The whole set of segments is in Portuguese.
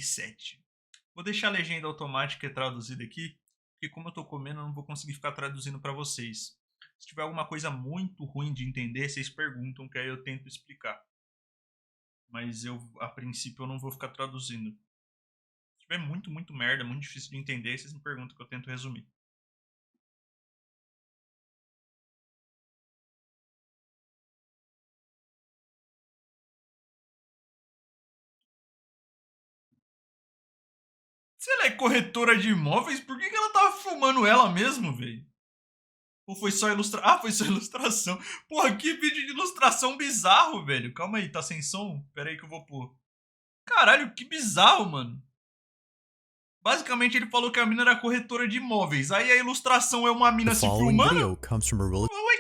37. Vou deixar a legenda automática e traduzida aqui, porque como eu tô comendo, eu não vou conseguir ficar traduzindo para vocês. Se tiver alguma coisa muito ruim de entender, vocês perguntam, que aí eu tento explicar. Mas a princípio, eu não vou ficar traduzindo. Se tiver muito merda, muito difícil de entender, vocês me perguntam que eu tento resumir. Se ela é corretora de imóveis, por que ela tava filmando ela mesmo, velho? Ou foi só ilustração? Ah, foi só ilustração. Porra, que vídeo de ilustração bizarro, velho. Calma aí, tá sem som? Pera aí que eu vou pôr. Caralho, que bizarro, mano. Basicamente, ele falou que a mina era corretora de imóveis. Aí a ilustração é uma mina se filmando? Ué,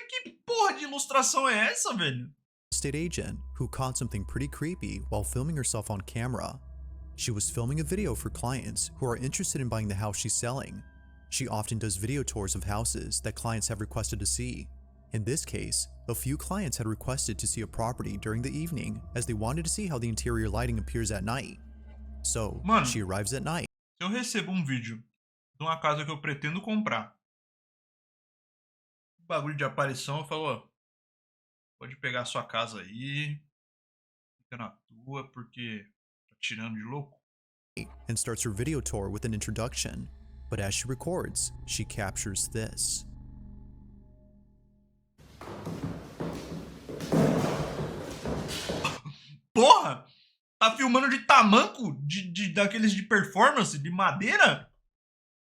que porra de ilustração é essa, velho? Estate agent who caught something pretty creepy while filming herself on camera. She was filming a video for clients who are interested in buying the house she's selling. She often does video tours of houses that clients have requested to see. In this case, a few clients had requested to see a property during the evening as they wanted to see how the interior lighting appears at night. So, Mano, she arrives at night. Se eu recebo um vídeo de uma casa que eu pretendo comprar, bagulho de aparição, eu falo, ó, pode pegar a sua casa aí, fica na tua, porque tá tirando de louco. And starts her video tour with an introduction. But as she records, she captures this. Porra! Tá filmando de tamanco? Daqueles de performance, de madeira?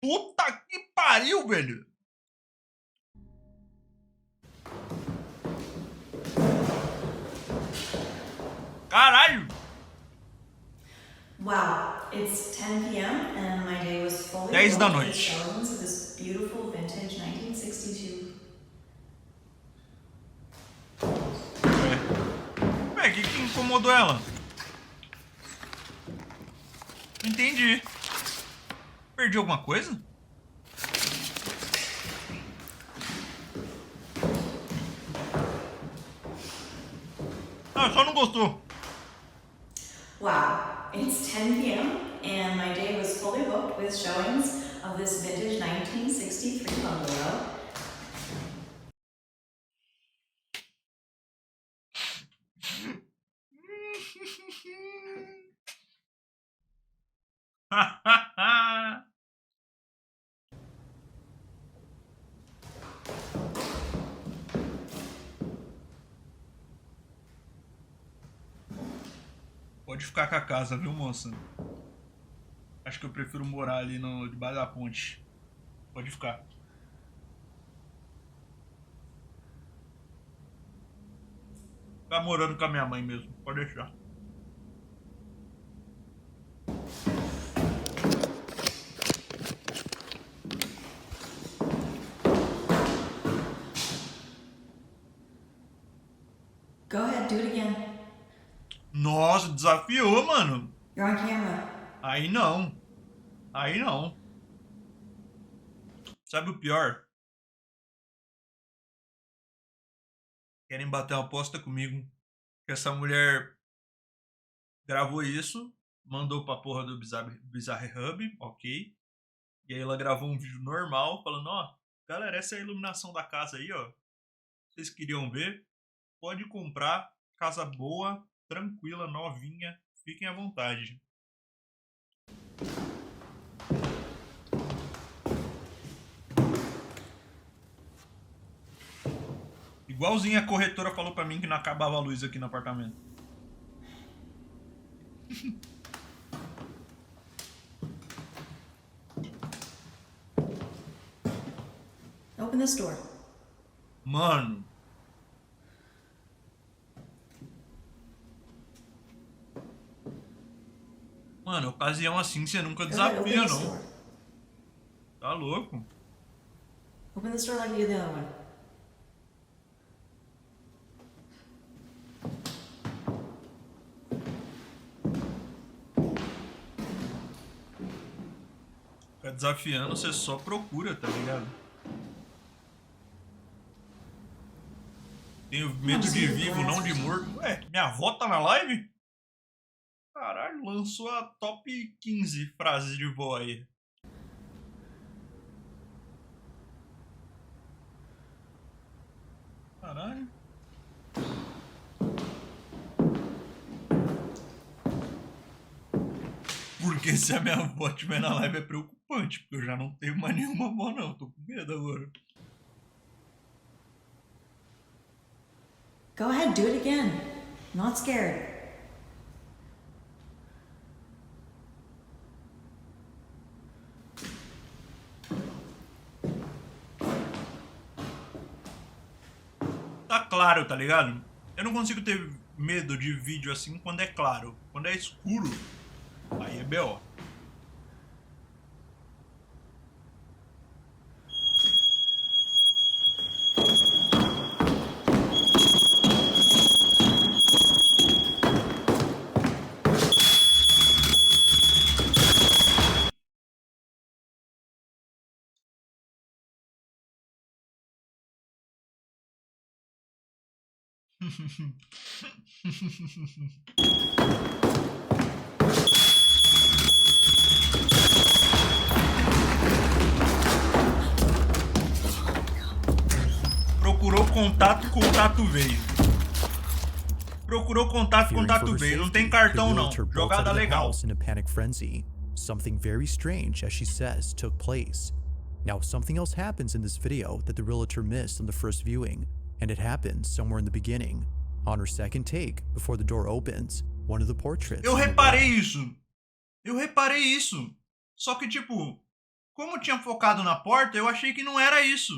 Puta que pariu, velho! Caralho! Wow, it's 10 p.m. and my day was fully 10 da booked with noite. showings of this beautiful vintage 1962. Ué, o que incomodou ela? Entendi. Perdi alguma coisa? Ah, só não gostou. Wow, it's 10 p.m. and my day was fully booked with showings of this vintage 1963 bungalow. Pode ficar com a casa, viu, moça? Acho que eu prefiro morar ali debaixo da ponte. Pode ficar. Tá morando com a minha mãe mesmo. Pode deixar. Go ahead, do it again. Nossa, desafiou, mano. You're on camera. Aí não. Aí não. Sabe o pior? Querem bater uma aposta comigo que essa mulher gravou isso, mandou pra porra do Bizarre Hub, ok. E aí ela gravou um vídeo normal falando, ó, galera, essa é a iluminação da casa aí, ó. Vocês queriam ver? Pode comprar, casa boa, tranquila, novinha, fiquem à vontade. Igualzinho a corretora falou pra mim que não acabava a luz aqui no apartamento. Open this door. Mano. Mano, ocasião assim você nunca Go ahead, open desafia, this não. door. Tá louco? Open this door like you did the other one. Fica desafiando, você só procura, tá ligado? Tenho medo de vivo, não de morto. Ué, minha avó tá na live? Caralho, lançou a top 15 frases de vó aí. Caralho. Porque se a minha avó estiver na live é preocupante, porque eu já não tenho mais nenhuma avó não, tô com medo agora. Go ahead, do it again. Not scared. Tá claro, tá ligado? Eu não consigo ter medo de vídeo assim quando é claro. Quando é escuro, aí é B.O. Procurou contato, contato veio. Procurou contato, Fearing contato for her veio. Não safety, tem the cartão não. realtor bolts Jogada out of the legal. house in a panic frenzy. Something very strange, as she says, took place. Now, something else happens in this video that the realtor missed on the first viewing, and it happens somewhere in the beginning. On her second take, before the door opens, one of the portraits Eu on the reparei wall isso. Eu reparei isso. Só que, tipo, como eu tinha focado na porta, eu achei que não era isso.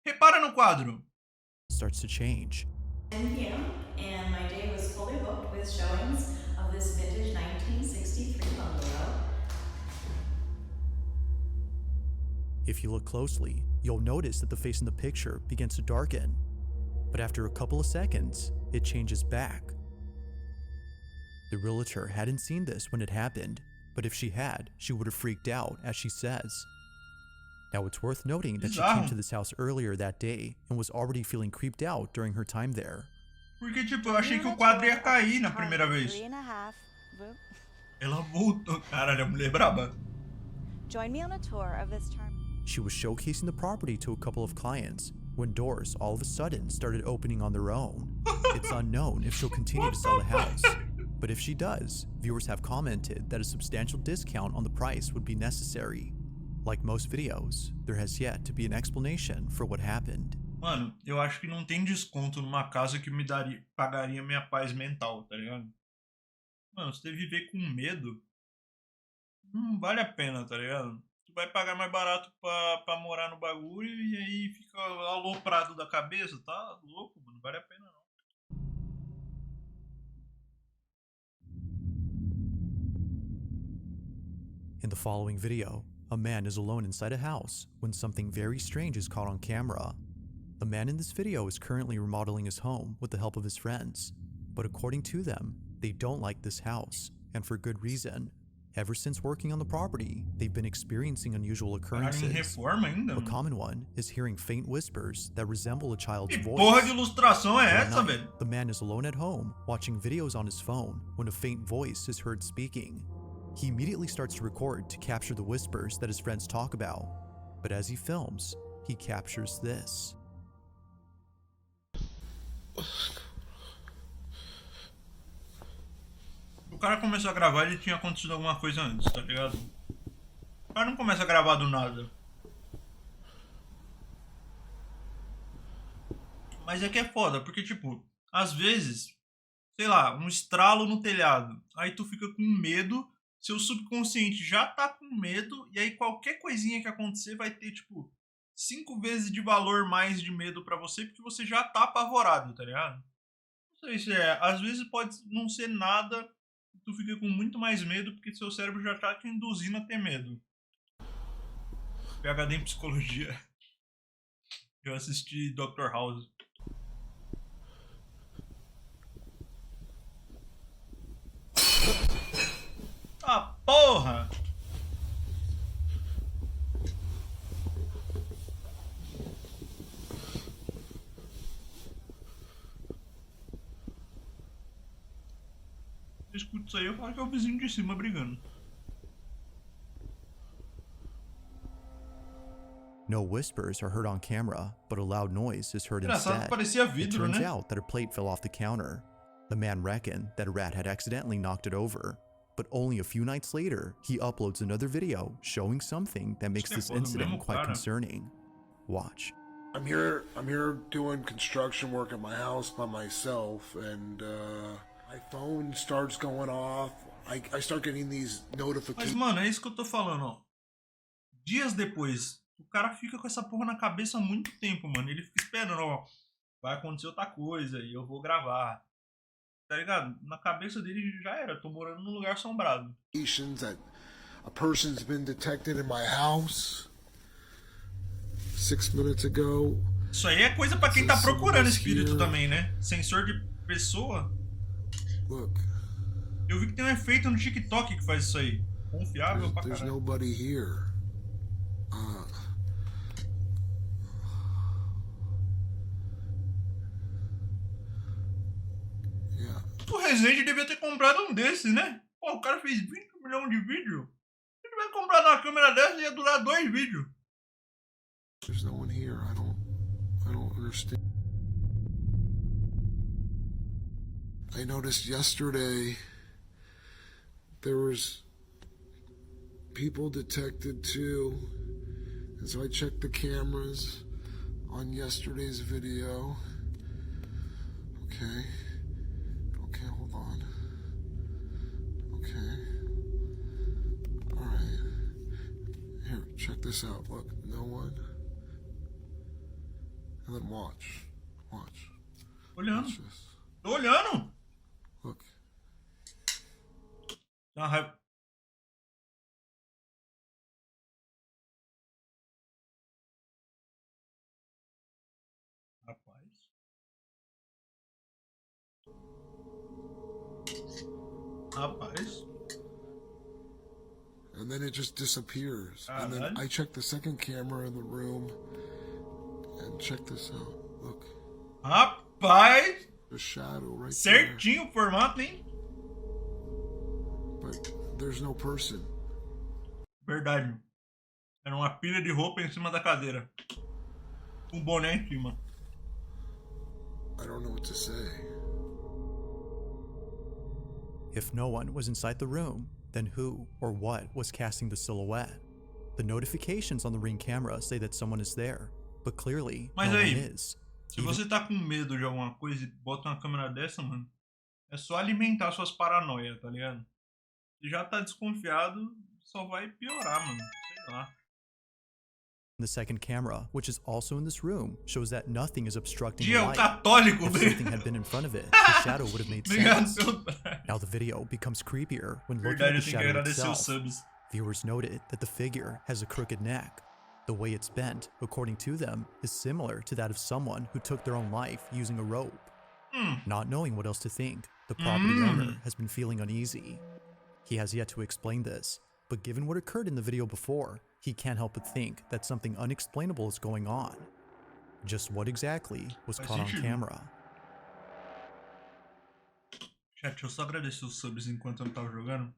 Repara no quadro. starts to change. 10 p.m. and my day was fully booked with showings of this vintage 1963 bungalow. If you look closely, you'll notice that the face in the picture begins to darken. But after a couple of seconds, it changes back. The realtor hadn't seen this when it happened, but if she had, she would have freaked out, as she says. Now, it's worth noting that she came to this house earlier that day and was already feeling creeped out during her time there. Porque, tipo, eu achei que o quadro ia cair na primeira vez. Ela voltou. Caralho, a mulher é braba. Join me on a tour of this charm. She was showcasing the property to a couple of clients when doors all of a sudden started opening on their own. It's unknown if she'll continue to sell the house, but if she does, viewers have commented that a substantial discount on the price would be necessary. Like most videos, there has yet to be an explanation for what happened. Mano, eu acho que não tem desconto numa casa que me daria, pagaria minha paz mental, tá ligado? Mano, você viver com medo não vale a pena, tá ligado? Tu vai pagar mais barato pra morar no bagulho e aí fica aloprado da cabeça, tá louco, mano, não vale a pena não. In the following video, a man is alone inside a house when something very strange is caught on camera. The man in this video is currently remodeling his home with the help of his friends, but according to them, they don't like this house, and for good reason. Ever since working on the property, they've been experiencing unusual occurrences. Reforma ainda, A common one is hearing faint whispers that resemble a child's que voice. porra de ilustração é One essa, night, velho? the man is alone at home watching videos on his phone when a faint voice is heard speaking. He immediately starts to record to capture the whispers that his friends talk about, but as he films, he captures this. O cara começou a gravar, ele tinha acontecido alguma coisa antes, tá ligado? O cara não começa a gravar do nada. Mas é que é foda, porque, tipo, às vezes, sei lá, um estralo no telhado, aí tu fica com medo, seu subconsciente já tá com medo, e aí qualquer coisinha que acontecer vai ter, tipo, 5 vezes de valor mais de medo pra você, porque você já tá apavorado, tá ligado? Não sei se é, às vezes pode não ser nada, tu fica com muito mais medo, porque seu cérebro já tá te induzindo a ter medo. PhD em psicologia. Eu assisti Dr. House. Ah, porra! Eu escuto isso aí, eu falo que é o vizinho de cima brigando. No whispers are heard on camera, but a loud noise is heard Engraçado, instead. parecia It vidro, turns né? out that a plate fell off the counter. The man reckoned that a rat had accidentally knocked it over, but only a few nights later, he uploads another video showing something that makes this incident quite concerning. Watch. I'm here doing construction work at my house by myself, and my phone starts going off. I start getting these Mas, notifications. mano, é isso que eu tô falando, ó. Dias depois, o cara fica com essa porra na cabeça há muito tempo, mano. Ele fica esperando, ó. Vai acontecer outra coisa e eu vou gravar. Tá ligado? Na cabeça dele já era. Tô morando num lugar assombrado. That a person's been detected in my house 6 minutes ago. Isso aí é coisa pra quem tá procurando espírito também, né? Sensor de pessoa. Look. Eu vi que tem um efeito no TikTok que faz isso aí. Confiável pra There's caralho. nobody here. Yeah. O Resende devia ter comprado um desse, né? Pô, o cara fez 20 milhões de vídeos. Se ele tivesse comprado uma câmera dessa, ia durar 2 vídeos. There's no one here. I don't understand. I noticed yesterday there was people detected too. And so I checked the cameras on yesterday's video. Okay. Okay, hold on. Okay. Alright. Here, check this out. Look, no one. And then watch. Watch. Olhando. Watch this. Tô olhando. Look. Dá uma raiva. Rapaz. Rapaz. And then it just disappears. And then Caralho. I check the second camera in the room. And check this out. Look. Rapaz. The shadow right there. Certinho o formato, hein? But there's no person. Verdade. Era uma pilha de roupa em cima da cadeira. Um boné em cima. I don't know what to say. If no one was inside the room, then who or what was casting the silhouette? The notifications on the Ring camera say that someone is there, but clearly Mas no aí, one is. se você tá com medo de alguma coisa e bota uma câmera dessa, mano, é só alimentar suas paranoias, tá ligado? Se já tá desconfiado, só vai piorar, mano. Sei lá. The second camera, which is also in this room, shows that nothing is obstructing Dia, the o light. católico, If velho. something had been in front of it, the shadow would have made Obrigado sense. pelo... Now the video becomes creepier when looking Verdade, at eu the tenho que shadow agradecer os itself. subs. Viewers noted that the figure has a crooked neck. The way it's bent, according to them, is similar to that of someone who took their own life using a rope. Not knowing what else to think, the property owner has been feeling uneasy. He has yet to explain this, but given what occurred in the video before, he can't help but think that something unexplainable is going on. Just what exactly was caught on camera? Chat, deixa eu só agradecer os subs enquanto eu não tava jogando.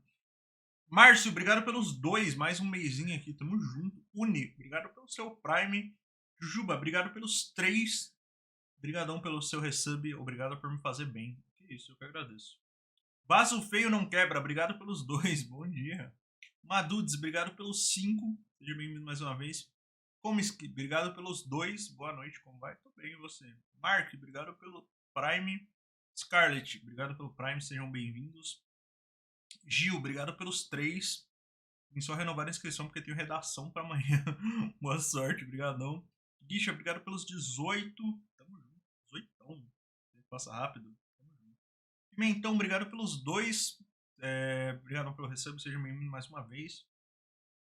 Márcio, obrigado pelos 2, mais um mêsinho aqui, tamo junto. Uni, obrigado pelo seu Prime. Jujuba, obrigado pelos 3. Obrigadão pelo seu resub, obrigado por me fazer bem. Que isso, eu que agradeço. Vaso feio não quebra, obrigado pelos 2, bom dia. Madudes, obrigado pelos 5, seja bem-vindo mais uma vez. Comiski, obrigado pelos 2, boa noite, como vai? Tô bem, e você? Mark, obrigado pelo Prime. Scarlett, obrigado pelo Prime, sejam bem-vindos. Gil, obrigado pelos 3. Vim só renovar a inscrição porque tenho redação pra amanhã. Boa sorte, brigadão. Guixa, obrigado pelos 18. Tamo junto, 18. Passa rápido. Tamo junto. Pimentão, obrigado pelos 2. Obrigado pelo recebo, seja bem-vindo mais uma vez.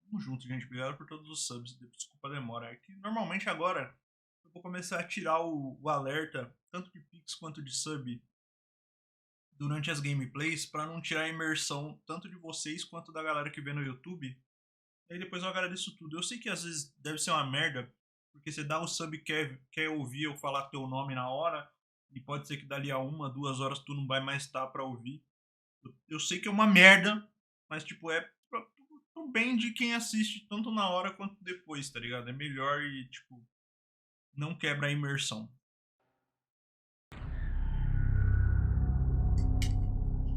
Tamo junto, gente. Obrigado por todos os subs. Desculpa a demora. É que normalmente agora eu vou começar a tirar o alerta, tanto de Pix quanto de sub, durante as gameplays, pra não tirar a imersão tanto de vocês quanto da galera que vê no YouTube. E aí depois eu agradeço tudo. Eu sei que às vezes deve ser uma merda, porque você dá o sub e quer ouvir eu falar teu nome na hora, e pode ser que dali a 1, 2 horas tu não vai mais estar pra ouvir. Eu sei que é uma merda, mas, tipo, é pro bem de quem assiste tanto na hora quanto depois, tá ligado? É melhor e, tipo, não quebra a imersão.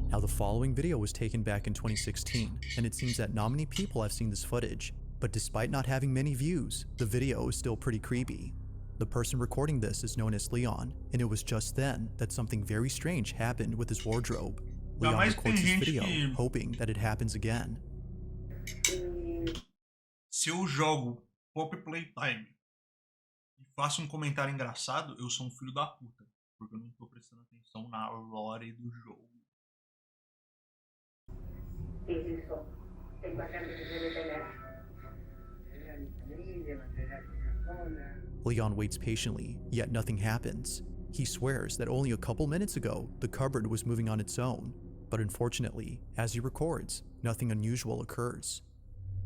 Now, the following video was taken back in 2016, and it seems that not many people have seen this footage, but despite not having many views, the video is still pretty creepy. The person recording this is known as Leon, and it was just then that something very strange happened with his wardrobe. Leon records his video, hoping that it happens again. Se eu jogo Pop Playtime e faço um comentário engraçado, eu sou um filho da puta, porque eu não tô prestando atenção na lore do jogo. Leon waits patiently, yet nothing happens. He swears that only a couple minutes ago, the cupboard was moving on its own, but unfortunately, as he records, nothing unusual occurs.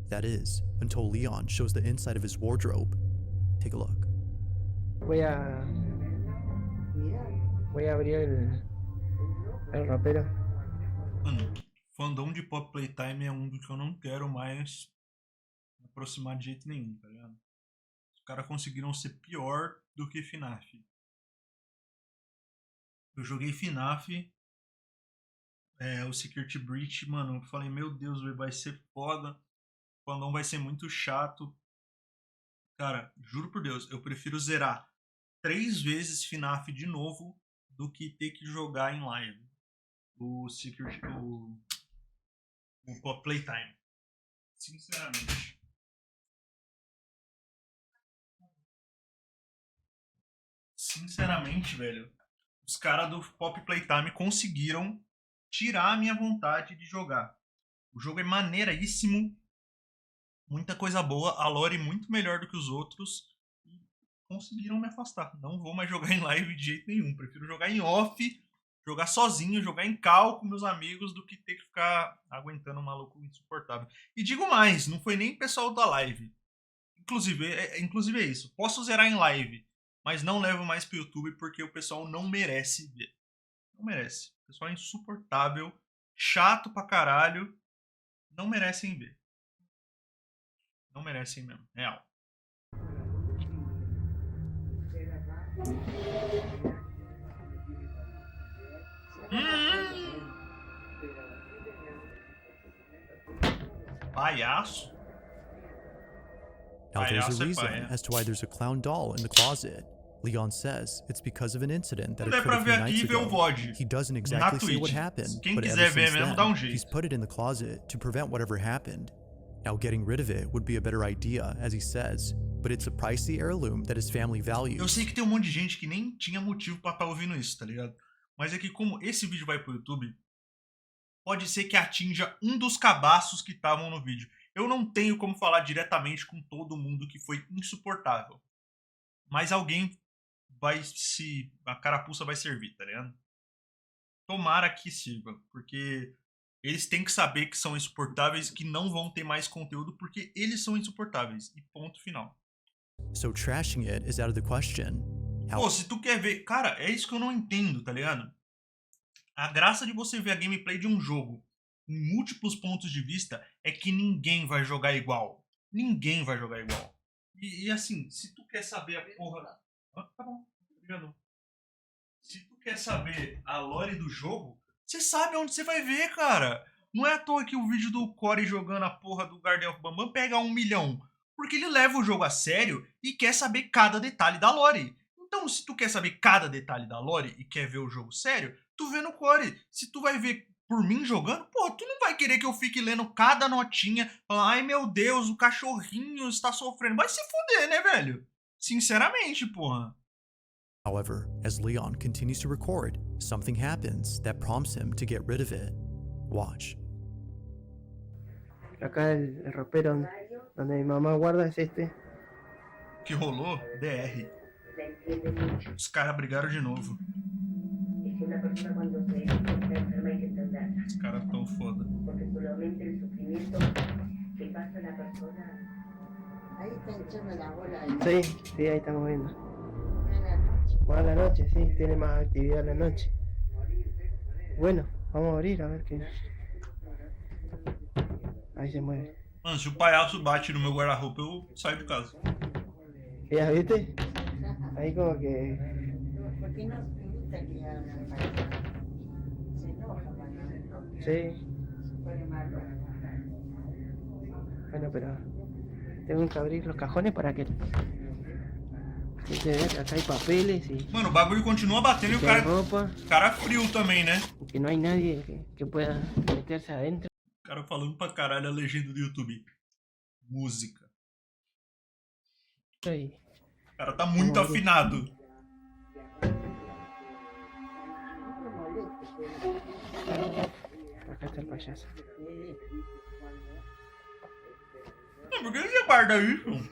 That is, until Leon shows the inside of his wardrobe. Take a look. Voy a abrir el ropero. Mano, fandom de Pop Playtime é um do que eu não quero mais me aproximar de jeito nenhum, tá ligado? Os caras conseguiram ser pior do que FNAF. Eu joguei FNAF, o Security Breach, mano, eu falei, meu Deus, vai ser foda, o fandom vai ser muito chato. Cara, juro por Deus, eu prefiro zerar 3 vezes FNAF de novo do que ter que jogar em live o Pop Playtime. Sinceramente. Sinceramente, velho, os caras do Pop Playtime conseguiram tirar a minha vontade de jogar. O jogo é maneiríssimo, muita coisa boa, a lore muito melhor do que os outros, e conseguiram me afastar. Não vou mais jogar em live de jeito nenhum, prefiro jogar em off, jogar sozinho, jogar em cal com meus amigos, do que ter que ficar aguentando um maluco insuportável. E digo mais, não foi nem pessoal da live. Inclusive é isso, posso zerar em live, mas não levo mais pro YouTube porque o pessoal não merece ver. Não merece. O pessoal é insuportável, chato pra caralho, não merecem ver. Não merecem mesmo, real. Palhaço. Now, there's a reason as to why there's a clown doll in the closet. Leon says it's because of an incident that occurred a few nights ago. He doesn't exactly say what happened, but ever since then, he's put it in the closet to prevent whatever happened. Now, getting rid of it would be a better idea, as he says, but it's a pricey heirloom that his family values. Eu sei que tem um monte de gente que nem tinha motivo pra estar ouvindo isso, tá ligado? Mas é que como esse vídeo vai pro YouTube, pode ser que atinja um dos cabaços que estavam no vídeo. Eu não tenho como falar diretamente com todo mundo que foi insuportável. Mas alguém a carapuça vai servir, tá ligado? Tomara que sirva, porque eles têm que saber que são insuportáveis, que não vão ter mais conteúdo porque eles são insuportáveis. E ponto final. So trashing it is out of the question. Pô, se tu quer ver... Cara, é isso que eu não entendo, tá ligado? A graça de você ver a gameplay de um jogo em múltiplos pontos de vista é que ninguém vai jogar igual. Ninguém vai jogar igual. E assim, se tu quer saber a porra... tá bom, obrigado. Se tu quer saber a lore do jogo, você sabe onde você vai ver, cara. Não é à toa que o vídeo do Corey jogando a porra do Guardian of Bambam pega 1 milhão. Porque ele leva o jogo a sério e quer saber cada detalhe da lore. Então, se tu quer saber cada detalhe da lore e quer ver o jogo sério, tu vê no Corey. Se tu vai ver por mim jogando, pô, tu não vai querer que eu fique lendo cada notinha, falando, ai meu Deus, o cachorrinho está sofrendo. Vai se fuder, né, velho? Sinceramente, porra. However, as Leon continues to record, something happens that prompts him to get rid of it. Watch. Acá el ropero donde mi mamá guarda es este. O que rolou? DR. Os caras brigaram de novo. Os caras tão foda. Sí, ahí estamos viendo. Más a la noche, sí, tiene más actividad a la noche. Bueno, Vamos a abrir a ver qué. Ahí se mueve. Mano, se o palhaço bate no meu guarda-roupa, eu saio de casa. ¿Ya viste? Ahí como que. Sí. Bueno, pero tengo que abrir los cajones para que se vea que acá hay papeles y Mano, o bagulho continua batendo e o que hay cara, ropa o cara frio também, né? y que no hay nadie que pueda meterse adentro. O cara falando pra caralho a legenda do YouTube. Música. Y O cara tá muito afinado. acá está el payaso. Por que você guarda isso?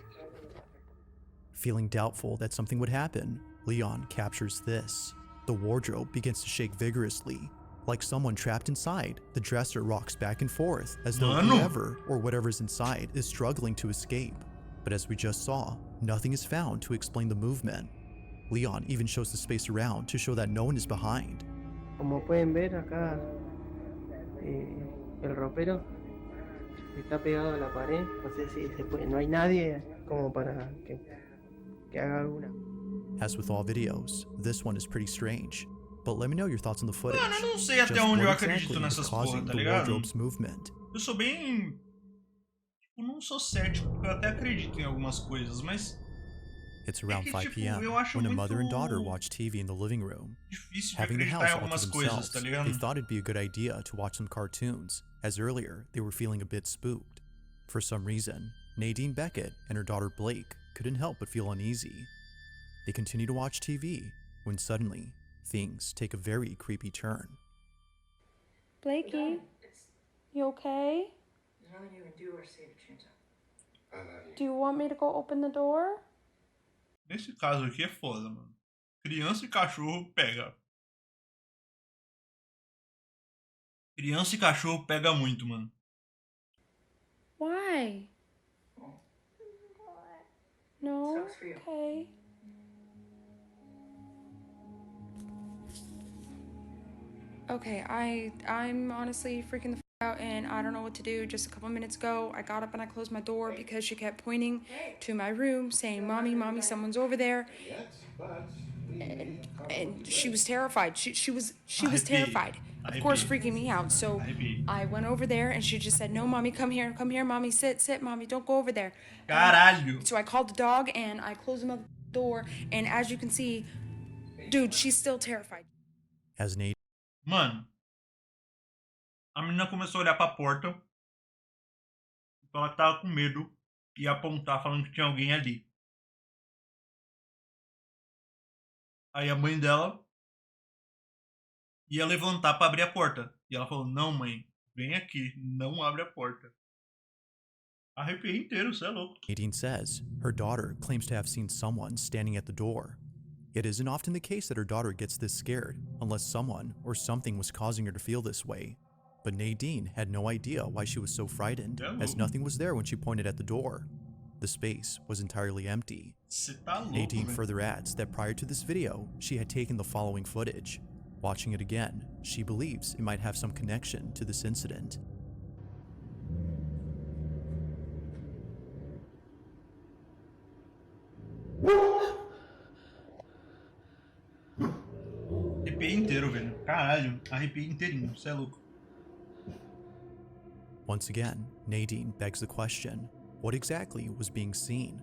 Feeling doubtful that something would happen, Leon captures this. The wardrobe begins to shake vigorously. Like someone trapped inside, the dresser rocks back and forth as though Mano. whoever or whatever's inside is struggling to escape. But as we just saw, nothing is found to explain the movement. Leon even shows the space around to show that no one is behind. Como pueden ver acá, el ropero está pegado a la pared. No sé si se puede, no hay nadie como para que haga alguna. As with all videos, this one is pretty strange. But let me know your thoughts on the footage. Mano, eu não sei até Just onde eu what acredito exactly was nessas causing porra, tá the ligado? wardrobe's movement? Eu sou bem... Tipo, não sou cético, porque eu até acredito em algumas coisas, mas... It's around que, 5 tipo, p.m. eu acho when a mother and muito daughter watch TV in the living room. difícil de Having the acreditar house em all to algumas coisas, themselves, tá ligado? they thought it'd be a good idea to watch some cartoons, as earlier they were feeling a bit spooked. For some reason, Nadine Beckett and her daughter Blake couldn't help but feel uneasy. They continue to watch TV when suddenly, things take a very creepy turn. Blakey, you okay? Do you want me to go open the door? Nesse caso aqui é foda, mano. Criança e cachorro pega. Criança e cachorro pega muito, mano. Why? No? Okay. Okay, I'm honestly freaking the out and I don't know what to do. Just a couple minutes ago, I got up and I closed my door because she kept pointing to my room saying, "Mommy, mommy, someone's over there." And she was terrified. She was terrified. Of course, freaking me out. So I went over there and she just said, "No, mommy, come here, mommy, sit, mommy, don't go over there." Caralho. So I called the dog and I closed the door, and as you can see, dude, she's still terrified. As Nadine Mano, a menina começou a olhar pra porta. Então ela tava com medo e ia apontar falando que tinha alguém ali. Aí a mãe dela ia levantar pra abrir a porta. E ela falou, não mãe, vem aqui, não abre a porta. Arrepiei inteiro, você é louco. Nadine says her daughter claims to have seen someone standing at the door. It isn't often the case that her daughter gets this scared, unless someone or something was causing her to feel this way. But Nadine had no idea why she was so frightened, as nothing was there when she pointed at the door. The space was entirely empty. Você tá louco, Nadine velho. further adds that prior to this video, she had taken the following footage. Watching it again, she believes it might have some connection to this incident. Arrepiei inteiro, velho. Caralho, arrepiei inteirinho, você é louco. Once again, Nadine begs the question, what exactly was being seen?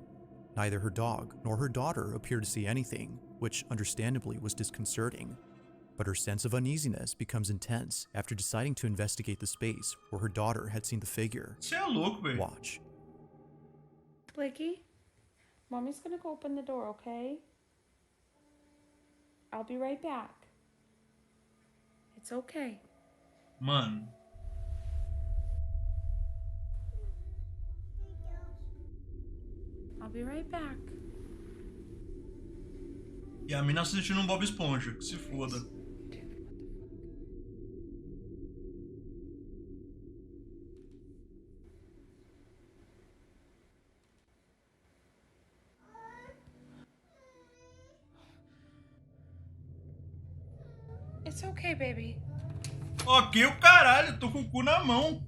Neither her dog nor her daughter appear to see anything, which understandably was disconcerting. But her sense of uneasiness becomes intense after deciding to investigate the space where her daughter had seen the figure. Você é louco, velho. Watch. Blakey, mommy's gonna go open the door, okay? I'll be right back. It's okay. Mano. I'll be right back. E a mina assistindo um Bob Esponja, que se foda. It's okay, baby. Ok, o caralho, tô com o cu na mão.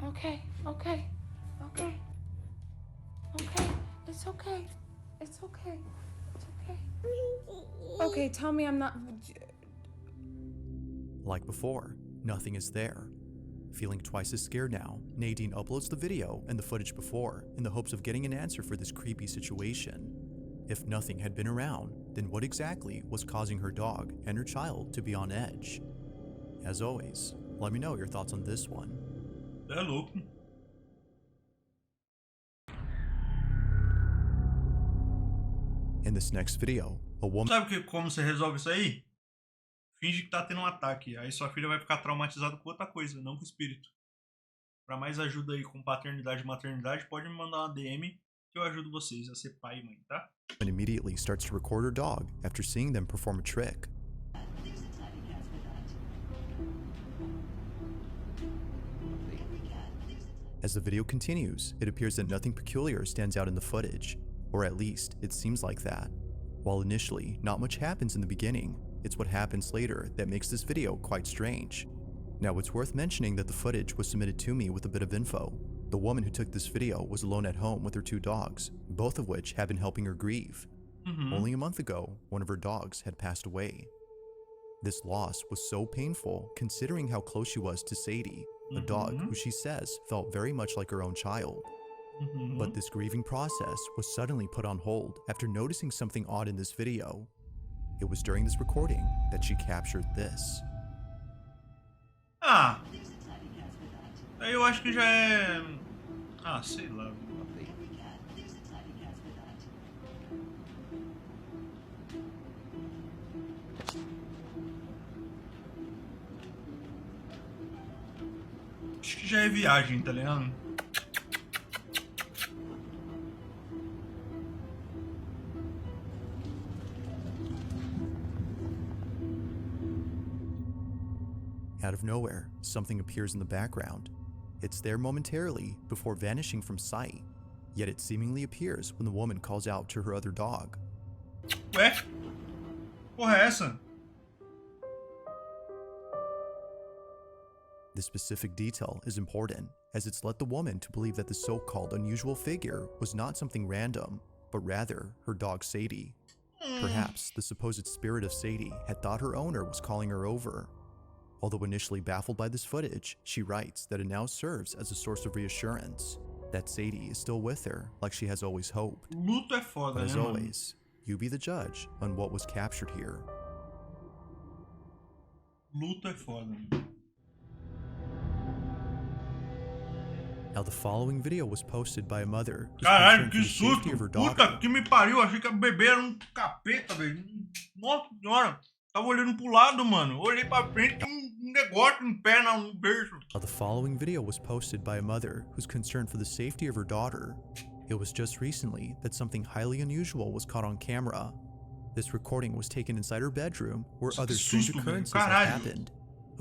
Okay, okay, okay, okay. It's okay. It's okay. It's okay. Okay, tell me I'm not. Like before, nothing is there. Feeling twice as scared now, Nadine uploads the video and the footage before in the hopes of getting an answer for this creepy situation. If nothing had been around, then what exactly was causing her dog and her child to be on edge? As always, let me know your thoughts on this one. É louco. In this next video, a woman Sabe como você resolve isso aí? Finge que tá tendo um ataque. Aí sua filha vai ficar traumatizada com outra coisa, não com o espírito. Pra mais ajuda aí com paternidade e maternidade, pode me mandar uma DM que eu ajudo vocês a ser pai e mãe, tá? immediately starts to record her dog after seeing them perform a trick. As the video continues, it appears that nothing peculiar stands out in the footage, or at least it seems like that. While initially not much happens in the beginning, it's what happens later that makes this video quite strange. Now it's worth mentioning that the footage was submitted to me with a bit of info. The woman who took this video was alone at home with her 2 dogs, both of which have been helping her grieve. Only a month ago, one of her dogs had passed away. This loss was so painful considering how close she was to Sadie, a dog who she says felt very much like her own child. But this grieving process was suddenly put on hold after noticing something odd in this video. It was during this recording that she captured this. Ah, aí eu acho que já é... Ah, sei lá. Acho que já é viagem, tá ligado? Out of nowhere, something appears in the background. It's there momentarily before vanishing from sight, yet it seemingly appears when the woman calls out to her other dog. Ué? Porra é essa? This specific detail is important, as it's led the woman to believe that the so-called unusual figure was not something random, but rather her dog Sadie. Perhaps the supposed spirit of Sadie had thought her owner was calling her over. Although initially baffled by this footage, she writes that it now serves as a source of reassurance, that Sadie is still with her like she has always hoped. Luto é foda, But as né, mano? always, you be the judge on what was captured here. Luto é foda, mano. Now the following video was posted by a mother who's Caralho, concerned que for the safety susto! of her Puta daughter. que me pariu, achei que a bebê era um capeta, velho. Nossa senhora, tava olhando pro lado, mano. Olhei pra frente, tinha um negócio em pé no berço. Now the following video was posted by a mother who's concerned for the safety of her daughter. It was just recently that something highly unusual was caught on camera. This recording was taken inside her bedroom where Nossa, other que strange susto, velho. occurrences have Caralho. happened.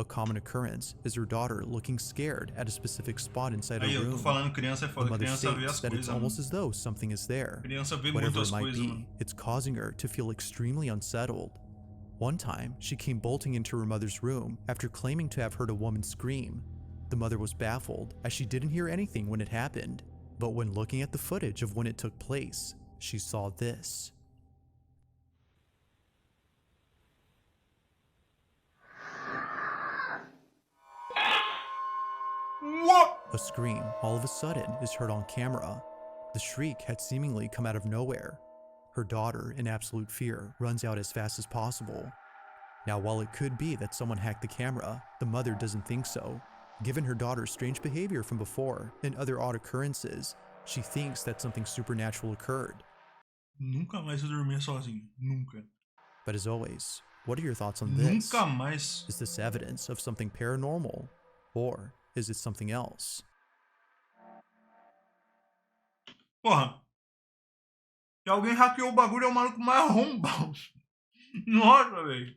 A common occurrence is her daughter looking scared at a specific spot inside Aí her eu tô room. falando, criança é The foda. mother Criança vê states as that it's coisas, almost mano. as though something is there. Criança vê Whatever muitas it might coisas, be, mano. it's causing her to feel extremely unsettled. One time, she came bolting into her mother's room after claiming to have heard a woman scream. The mother was baffled as she didn't hear anything when it happened, but when looking at the footage of when it took place, she saw this. What? A scream all of a sudden is heard on camera. The shriek had seemingly come out of nowhere. Her daughter, in absolute fear, runs out as fast as possible. Now, while it could be that someone hacked the camera, the mother doesn't think so. Given her daughter's strange behavior from before and other odd occurrences, she thinks that something supernatural occurred. Nunca mais eu dormia sozinho. Nunca. But as always, what are your thoughts on this? Nunca mais. Is this evidence of something paranormal? Or is it something else? Porra. Se alguém hackeou o bagulho, é o maluco mais arrombado. Nossa, velho.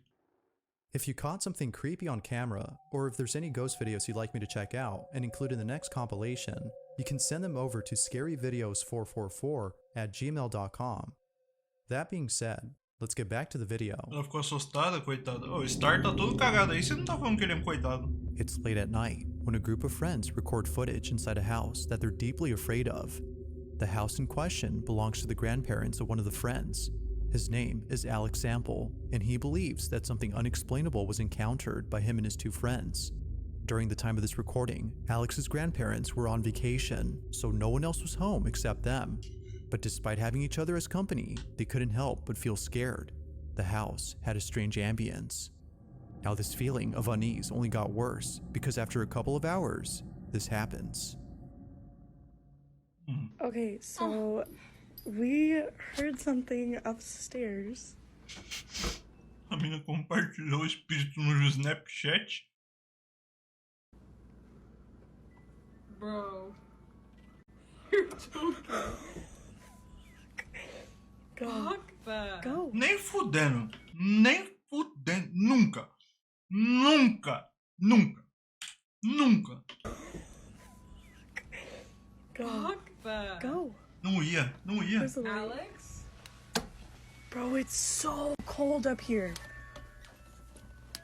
If you caught something creepy on camera, or if there's any ghost videos you'd like me to check out and include in the next compilation, you can send them over to scaryvideos444@gmail.com. That being said, let's get back to the video. Ela ficou assustada, coitada. O Star tá todo cagado aí, você não tá falando que ele é um coitado. It's late at night when a group of friends record footage inside a house that they're deeply afraid of. The house in question belongs to the grandparents of one of the friends. His name is Alex Sample, and he believes that something unexplainable was encountered by him and his two friends. During the time of this recording, Alex's grandparents were on vacation, so no one else was home except them. But despite having each other as company, they couldn't help but feel scared. The house had a strange ambience. Now this feeling of unease only got worse because after a couple of hours, this happens. Okay, so we heard something upstairs. A mina compartilhou o espírito no Snapchat. Bro. You're joking. Go. Fuck that. Go. Nem fudendo. Nem fudendo. Nunca. Nunca. Nunca. Nunca. Go. Fuck that. Go. Não ia. Não ia. Where's the light? Alex? Bro, it's so cold up here.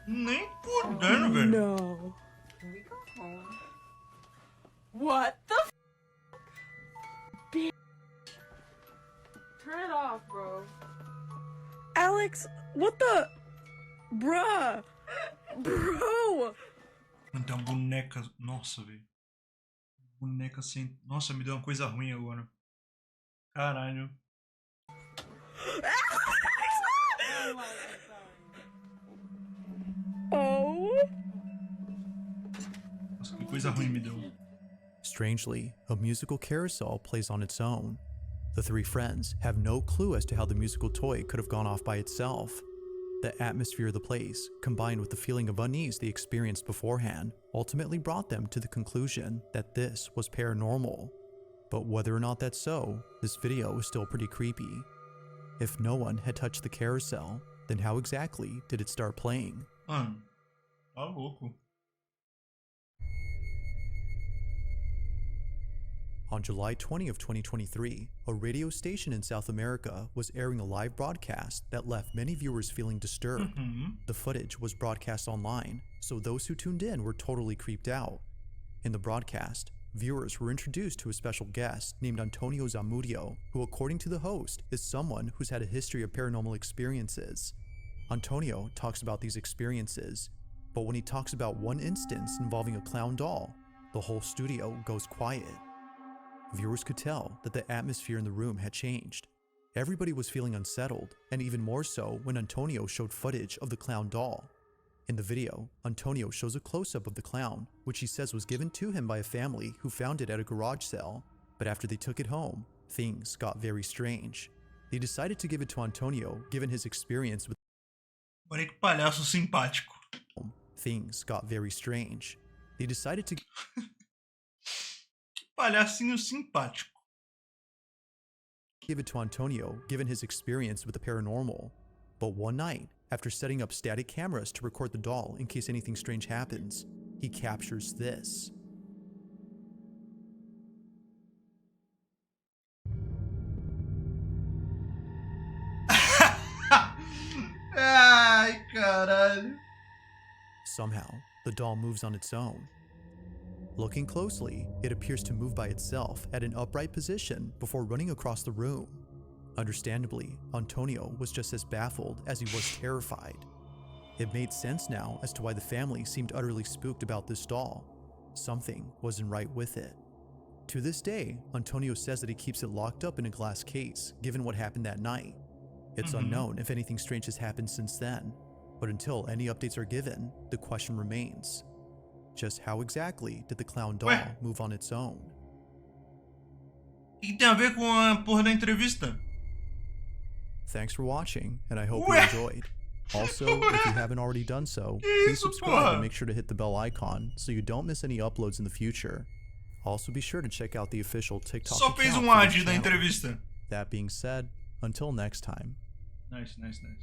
Nem fudendo, velho. No. Can we go home? What the f? Bitch. Turn it off, bro. Alex, what the? Bruh. Bro. Mano, tem uma boneca. Nossa, velho. Boneca sem. Nossa, me deu uma coisa ruim agora. Caralho. Oh. Nossa, que coisa ruim me deu. Strangely, a musical carousel plays on its own. The three friends have no clue as to how the musical toy could have gone off by itself. The atmosphere of the place, combined with the feeling of unease they experienced beforehand, ultimately brought them to the conclusion that this was paranormal. But whether or not that's so, this video is still pretty creepy. If no one had touched the carousel, then how exactly did it start playing? Mano, tá louco. On July 20 of 2023, a radio station in South America was airing a live broadcast that left many viewers feeling disturbed. The footage was broadcast online, so those who tuned in were totally creeped out. In the broadcast, viewers were introduced to a special guest named Antonio Zamudio, who according to the host is someone who's had a history of paranormal experiences. Antonio talks about these experiences, but when he talks about one instance involving a clown doll, the whole studio goes quiet. Viewers could tell that the atmosphere in the room had changed. Everybody was feeling unsettled, and even more so when Antonio showed footage of the clown doll. In the video, Antonio shows a close-up of the clown, which he says was given to him by a family who found it at a garage sale. But after they took it home, things got very strange. They decided to give it to Antonio, given his experience with Olha que palhaço simpático. things got very strange. They decided to Palhacinho simpático. give it to Antonio, given his experience with the paranormal. But one night, after setting up static cameras to record the doll in case anything strange happens, he captures this. Ai, caralho. Somehow, the doll moves on its own. Looking closely, it appears to move by itself at an upright position before running across the room. Understandably, Antonio was just as baffled as he was terrified. It made sense now as to why the family seemed utterly spooked about this doll. Something wasn't right with it. To this day, Antonio says that he keeps it locked up in a glass case, given what happened that night. It's unknown if anything strange has happened since then, but until any updates are given, the question remains. Just how exactly did the clown doll move on its own? O que tem a ver com a porra da entrevista? Thanks for watching, and I hope you enjoyed. Also, if you haven't already done so, please subscribe and make sure to hit the bell icon so you don't miss any uploads in the future. Also be sure to check out the official TikTok Só fez account um for ad this da channel. entrevista. That being said, until next time. Nice, nice, nice.